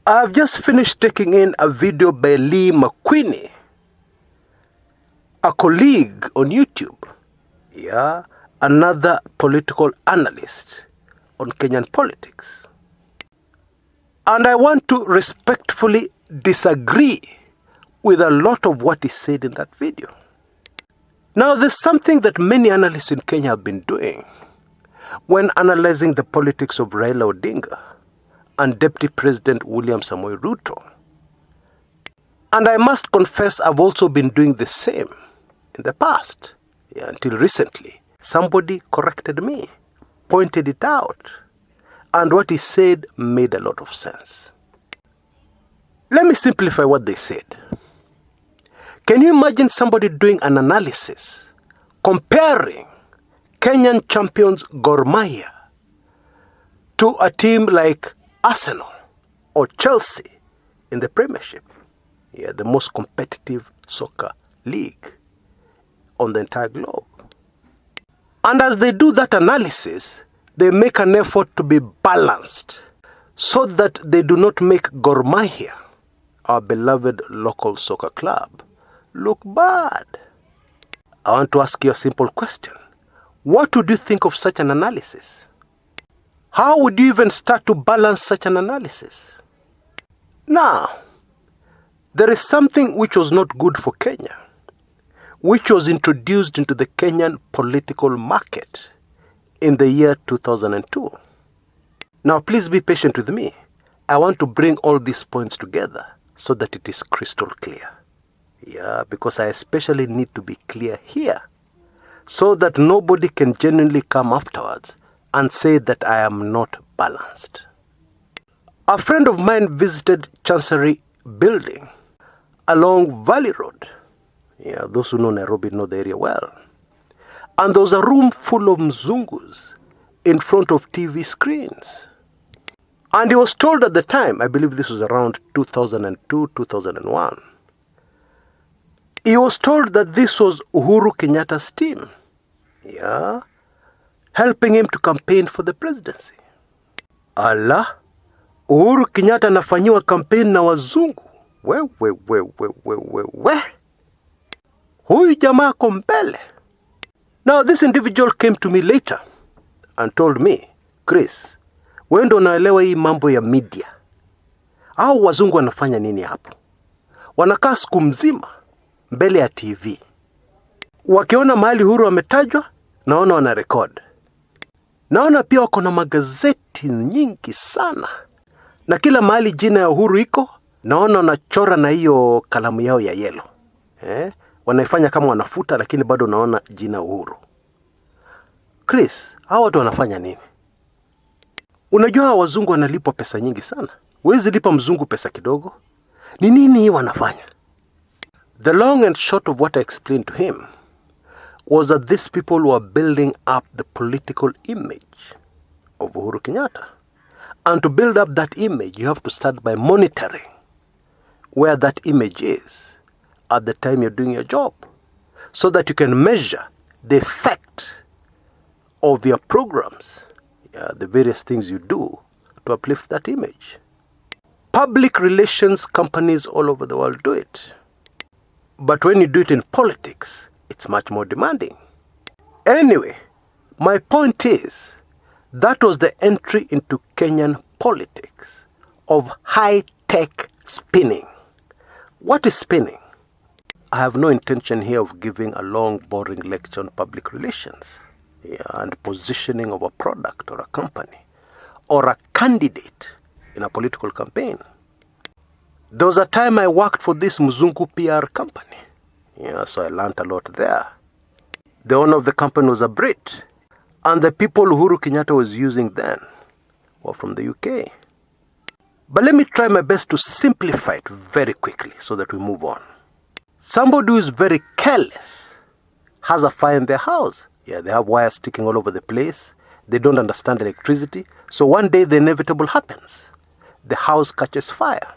I've just finished taking in a video by Makwiny, a colleague on YouTube, another political analyst on Kenyan politics. And I want to respectfully disagree with a lot of what he said in that video. Now, there's something that many analysts in Kenya have been doing when analyzing the politics of Raila Odinga and Deputy President William Samoei Ruto. And I must confess, I've also been doing the same in the past, until recently. Somebody corrected me, pointed it out, and what he said made a lot of sense. Let me simplify what they said. Can you imagine somebody doing an analysis comparing Kenyan champions Gor Mahia to a team like Arsenal or Chelsea in the Premiership, the most competitive soccer league on the entire globe? And as they do that analysis, they make an effort to be balanced so that they do not make Gor Mahia, our beloved local soccer club, look bad. I want to ask you a simple question. What would you think of such an analysis? How would you even start to balance such an analysis? Now, there is something which was not good for Kenya, which was introduced into the Kenyan political market in the year 2002. Now, please be patient with me. I want to bring all these points together so that it is crystal clear. Because I especially need to be clear here so that nobody can genuinely come afterwards and say that I am not balanced. A friend of mine visited Chancery building along Valley Road. Those who know Nairobi know the area well. And there was a room full of mzungus in front of TV screens. And he was told at the time, I believe this was around 2002, 2001, he was told that this was Uhuru Kenyatta's team, helping him to campaign for the presidency. Allah, Uhuru Kenyatta anafanyiwa campaign na wazungu. Huyu jamaa ako mbele. Now this individual came to me later and told me, Chris, wewe ndo unaelewa hii mambo ya media. Hao wazungu wanafanya nini hapo? Wanakaa siku mzima mbele ya TV. Wakiona mahali Uhuru ametajwa, naona wana record. Naona pia wako na magazeti nyingi sana. Na kila mahali jina ya Uhuru iko, naona wanachora na hiyo kalamu yao ya yellow. Wanaifanya kama wanafuta, lakini bado naona jina Uhuru. Chris, hao watu wanafanya nini? Unajua wazungu wanalipwa pesa nyingi sana. Huwezi lipa mzungu pesa kidogo. Ni nini hii wanafanya? The long and short of what I explained to him was that these people were building up the political image of Uhuru Kenyatta. And to build up that image, you have to start by monitoring where that image is at the time you're doing your job, so that you can measure the effect of your programs, the various things you do to uplift that image. Public relations companies all over the world do it. But when you do it in politics, it's much more demanding. Anyway, my point is, that was the entry into Kenyan politics of high-tech spinning. What is spinning? I have no intention here of giving a long, boring lecture on public relations and positioning of a product or a company or a candidate in a political campaign. There was a time I worked for this Mzungu PR company. So I learned a lot there. The owner of the company was a Brit. And the people Uhuru Kenyatta was using then were from the UK. But let me try my best to simplify it very quickly so that we move on. Somebody who is very careless has a fire in their house. Yeah, they have wires sticking all over the place. They don't understand electricity. So one day the inevitable happens. The house catches fire.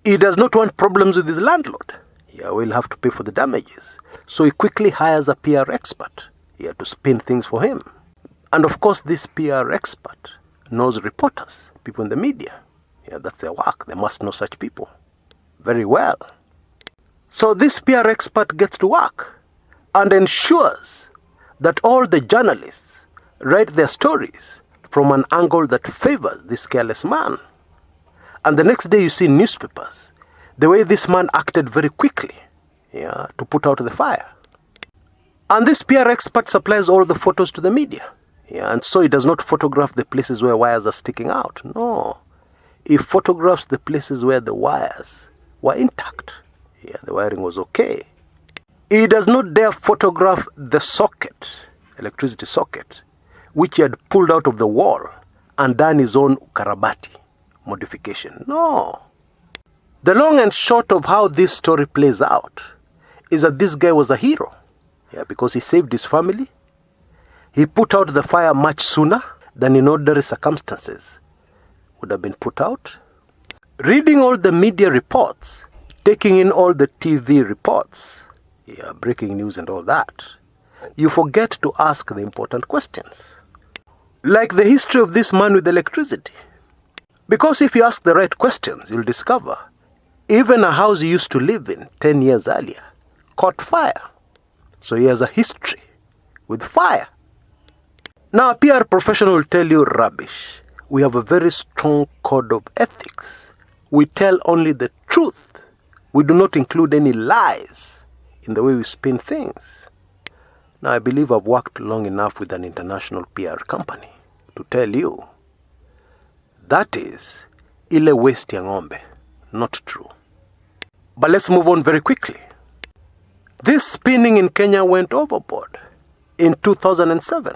He does not want problems with his landlord. Yeah, we'll have to pay for the damages. So he quickly hires a PR expert. He had to spin things for him. And of course, this PR expert knows reporters, people in the media. Yeah, that's their work. They must know such people very well. So this PR expert gets to work and ensures that all the journalists write their stories from an angle that favors this careless man. And the next day you see newspapers, the way this man acted very quickly, to put out the fire. And this PR expert supplies all the photos to the media. And so he does not photograph the places where wires are sticking out. No. He photographs the places where the wires were intact. The wiring was okay. He does not dare photograph the socket, electricity socket, which he had pulled out of the wall and done his own ukarabati modification. No. The long and short of how this story plays out is that this guy was a hero. Because he saved his family. He put out the fire much sooner than in ordinary circumstances would have been put out. Reading all the media reports, taking in all the TV reports, breaking news and all that, you forget to ask the important questions. Like the history of this man with electricity. Because if you ask the right questions, you'll discover even a house he used to live in 10 years earlier caught fire. So he has a history with fire. Now a PR professional will tell you rubbish. We have a very strong code of ethics. We tell only the truth. We do not include any lies in the way we spin things. Now I believe I've worked long enough with an international PR company to tell you that is ile waste ya ng'ombe, not true. But let's move on very quickly. This spinning in Kenya went overboard in 2007.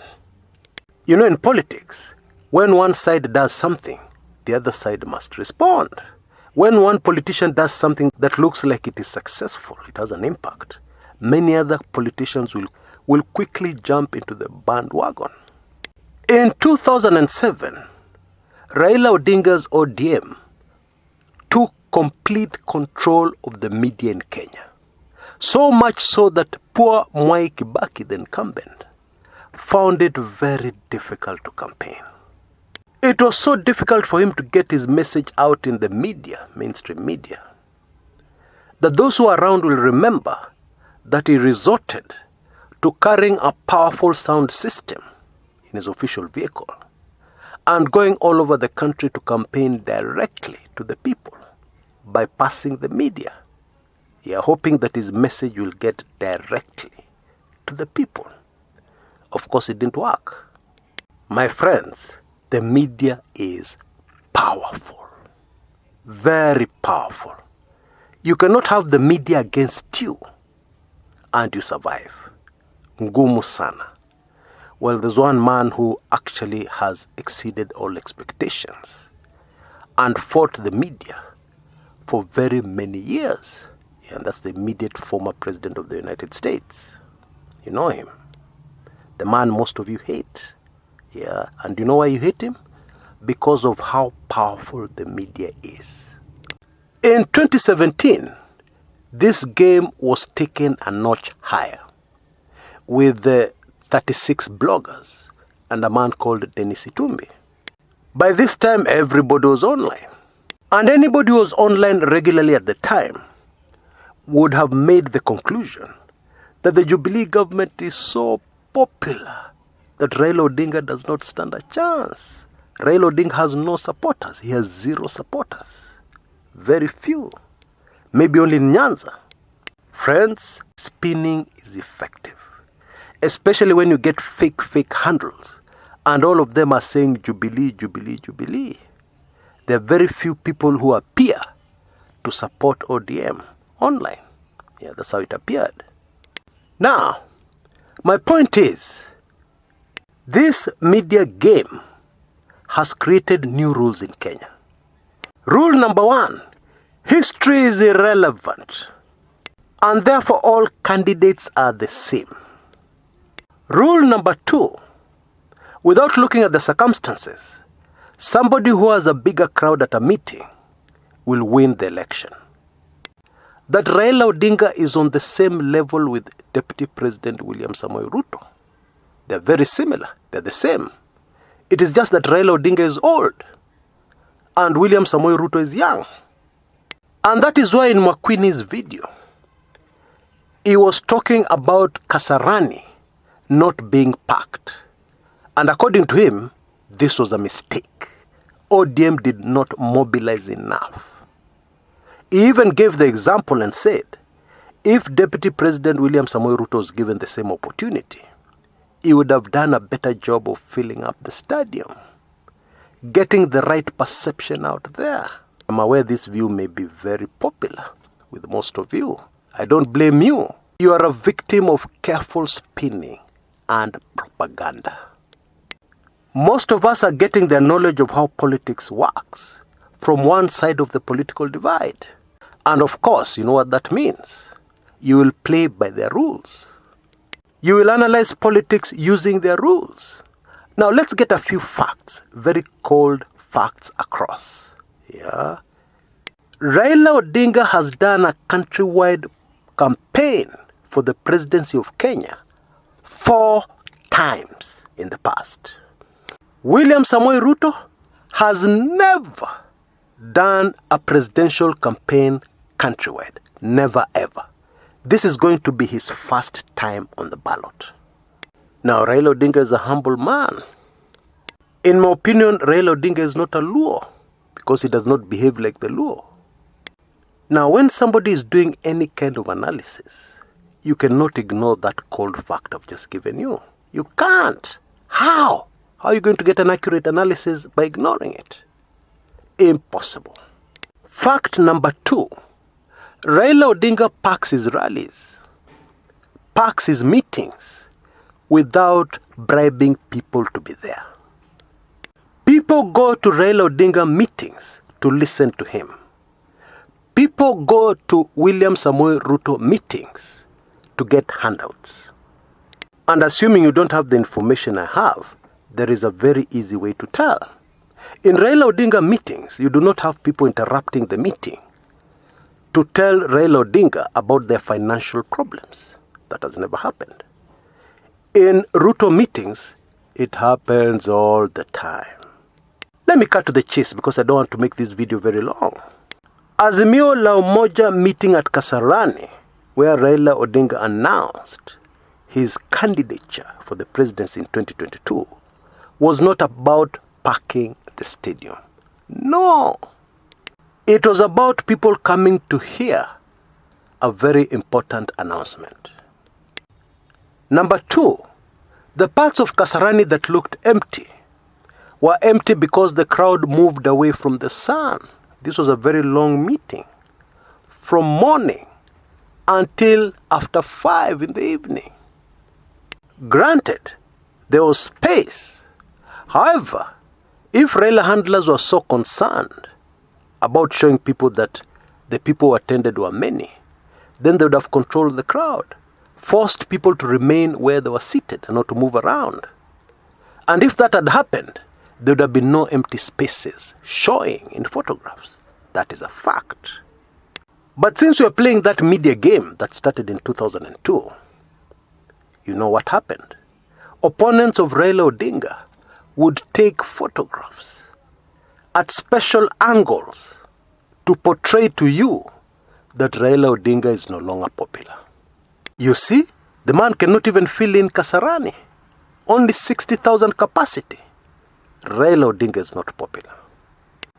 In politics, when one side does something, the other side must respond. When one politician does something that looks like it is successful, it has an impact, many other politicians will quickly jump into the bandwagon. In 2007, Raila Odinga's ODM took complete control of the media in Kenya. So much so that poor Mwai Kibaki, the incumbent, found it very difficult to campaign. It was so difficult for him to get his message out in the media, mainstream media, that those who are around will remember that he resorted to carrying a powerful sound system in his official vehicle and going all over the country to campaign directly to the people, bypassing the media. Hoping that his message will get directly to the people. Of course, it didn't work. My friends, the media is powerful. Very powerful. You cannot have the media against you and you survive. Ngumu sana. Well, there's one man who actually has exceeded all expectations and fought the media for very many years. And that's the immediate former president of the United States. You know him. The man most of you hate. And you know why you hate him? Because of how powerful the media is. In 2017, this game was taken a notch higher with the 36 bloggers and a man called Dennis Itumbi. By this time, everybody was online. And anybody who was online regularly at the time would have made the conclusion that the Jubilee government is so popular that Raila Odinga does not stand a chance. Raila Odinga has no supporters. He has 0 supporters. Very few. Maybe only in Nyanza. Friends, spinning is effective. Especially when you get fake handles. And all of them are saying Jubilee, Jubilee, Jubilee. There are very few people who appear to support ODM online. That's how it appeared. Now, My point is, this media game has created new rules in Kenya. Rule number 1, history is irrelevant, and therefore all candidates are the same. Rule number 2, without looking at the circumstances, somebody who has a bigger crowd at a meeting will win the election. That Raila Odinga is on the same level with Deputy President William Samoei Ruto. They're very similar. They're the same. It is just that Raila Odinga is old and William Samoei Ruto is young. And that is why in Makwiny's video, he was talking about Kasarani not being packed. And according to him, this was a mistake. ODM did not mobilize enough. He even gave the example and said, if Deputy President William Samoei Ruto was given the same opportunity, he would have done a better job of filling up the stadium, getting the right perception out there. I'm aware this view may be very popular with most of you. I don't blame you. You are a victim of careful spinning and propaganda. Most of us are getting their knowledge of how politics works from one side of the political divide. And of course, you know what that means. You will play by their rules. You will analyze politics using their rules. Now let's get a few facts, very cold facts across. Yeah. Raila Odinga has done a countrywide campaign for the presidency of Kenya 4 times in the past. William Samoei Ruto has never done a presidential campaign countrywide. Never ever. This is going to be his first time on the ballot. Now, Raila Odinga is a humble man. In my opinion, Raila Odinga is not a Luo because he does not behave like the Luo. Now, when somebody is doing any kind of analysis, you cannot ignore that cold fact I've just given you. You can't. How? How are you going to get an accurate analysis by ignoring it? Impossible. Fact number 2. Raila Odinga packs his rallies, packs his meetings without bribing people to be there. People go to Raila Odinga meetings to listen to him. People go to William Samoei Ruto meetings to get handouts. And assuming you don't have the information I have, there is a very easy way to tell. In Raila Odinga meetings, you do not have people interrupting the meeting to tell Raila Odinga about their financial problems. That has never happened. In Ruto meetings, it happens all the time. Let me cut to the chase because I don't want to make this video very long. Azimio la Umoja meeting at Kasarani, where Raila Odinga announced his candidature for the presidency in 2022, was not about packing the stadium. No. It was about people coming to hear a very important announcement. Number 2, the parts of Kasarani that looked empty were empty because the crowd moved away from the sun. This was a very long meeting, from morning until after 5 in the evening. Granted, there was space. However, if Raila handlers were so concerned about showing people that the people who attended were many, then they would have controlled the crowd, forced people to remain where they were seated and not to move around. And if that had happened, there would have been no empty spaces showing in photographs. That is a fact. But since we are playing that media game that started in 2002, you know what happened? Opponents of Raila Odinga would take photographs at special angles to portray to you that Raila Odinga is no longer popular. You see, the man cannot even fill in Kasarani. Only 60,000 capacity. Raila Odinga is not popular.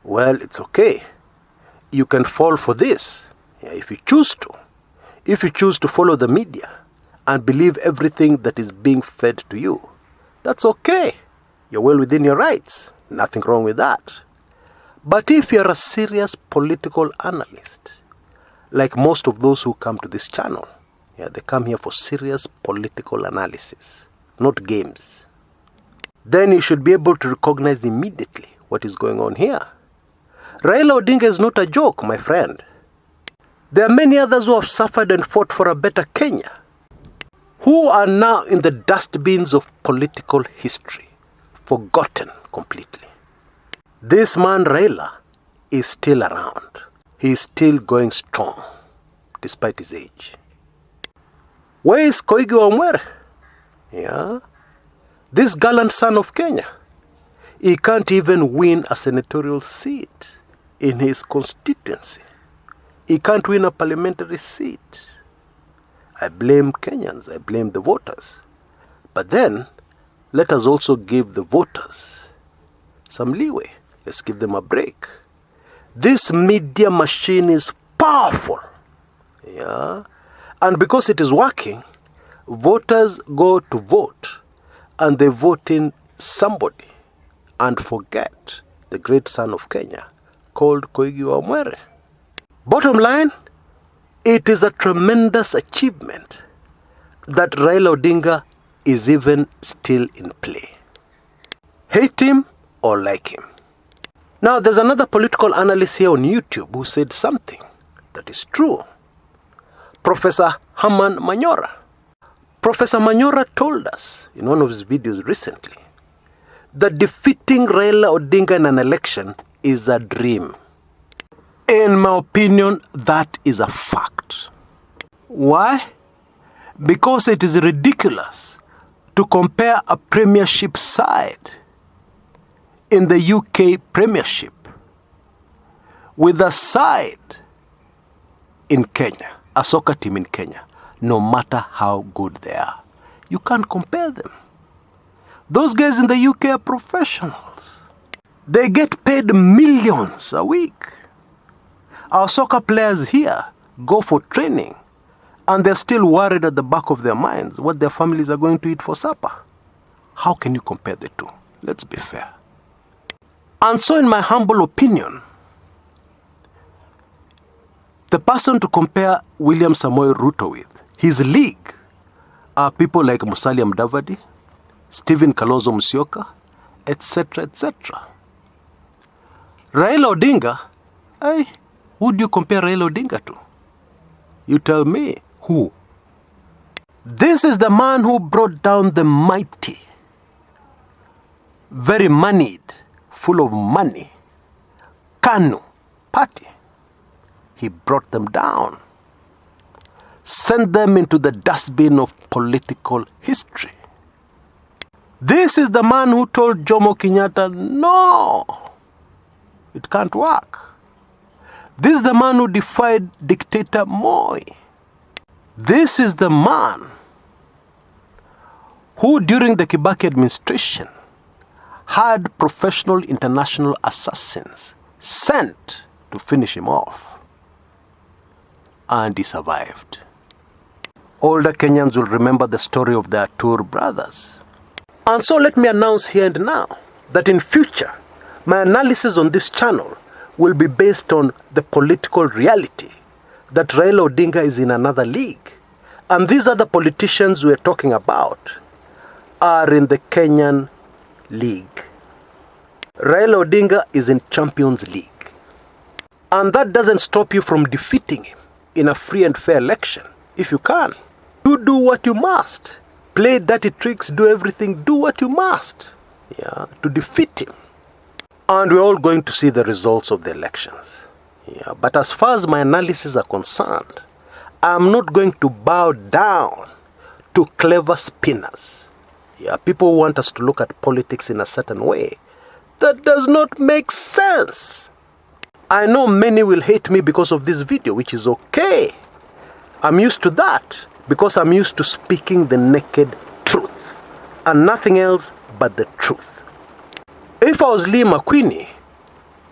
Well, it's okay. You can fall for this if you choose to. If you choose to follow the media and believe everything that is being fed to you, that's okay. You're well within your rights. Nothing wrong with that. But if you're a serious political analyst, like most of those who come to this channel, Yeah, they come here for serious political analysis, not games. Then you should be able to recognize immediately what is going on here. Raila Odinga is not a joke, my friend. There are many others who have suffered and fought for a better Kenya, who are now in the dustbins of political history, forgotten completely. This man, Raila, is still around. He is still going strong, despite his age. Where is Koigi wa Mwere? Yeah, this gallant son of Kenya. He can't even win a senatorial seat in his constituency. He can't win a parliamentary seat. I blame Kenyans, I blame the voters. But then, let us also give the voters some leeway. Let's give them a break. This media machine is powerful. Yeah. And because it is working, voters go to vote and they vote in somebody and forget the great son of Kenya called Koigi wa Mwere. Bottom line, it is a tremendous achievement that Raila Odinga is even still in play. Hate him or like him. Now, there's another political analyst here on YouTube who said something that is true. Professor Herman Manyora. Professor Manyora told us in one of his videos recently that defeating Raila Odinga in an election is a dream. In my opinion, that is a fact. Why? Because it is ridiculous to compare a premiership side in the UK Premiership with a side in Kenya, a soccer team in Kenya, no matter how good they are. You can't compare them. Those guys in the UK are professionals. They get paid millions a week. Our soccer players here go for training and they're still worried at the back of their minds what their families are going to eat for supper. How can you compare the two? Let's be fair. And so, in my humble opinion, the person to compare William Samoei Ruto with, his league, are people like Musalia Mudavadi, Stephen Kalonzo Musyoka, etc., etc. Raila Odinga, who do you compare Raila Odinga to? You tell me, who? This is the man who brought down the mighty, very moneyed, full of money, KANU party. He brought them down, sent them into the dustbin of political history. This is the man who told Jomo Kenyatta, no, it can't work. This is the man who defied dictator Moi. This is the man who, during the Kibaki administration, had professional international assassins sent to finish him off. And he survived. Older Kenyans will remember the story of the Atur brothers. And so let me announce here and now that in future, my analysis on this channel will be based on the political reality that Raila Odinga is in another league. And these other politicians we're talking about are in the Kenyan league. Raila Odinga is in Champions League. And that doesn't stop you from defeating him in a free and fair election. If you can, you do what you must. Play dirty tricks, do everything, do what you must, to defeat him. And we're all going to see the results of the elections. But as far as my analysis are concerned, I'm not going to bow down to clever spinners. People want us to look at politics in a certain way. That does not make sense. I know many will hate me because of this video, which is okay. I'm used to that because I'm used to speaking the naked truth and nothing else but the truth. If I was Makwiny,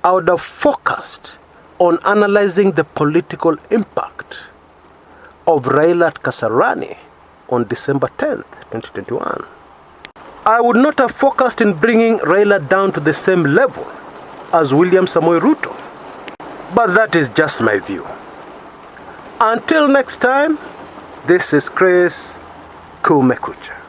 I would have focused on analyzing the political impact of Raila at Kasarani on December 10th, 2021. I would not have focused in bringing Raila down to the same level as William Samoei Ruto. But that is just my view. Until next time, This is Chris Kumekucha.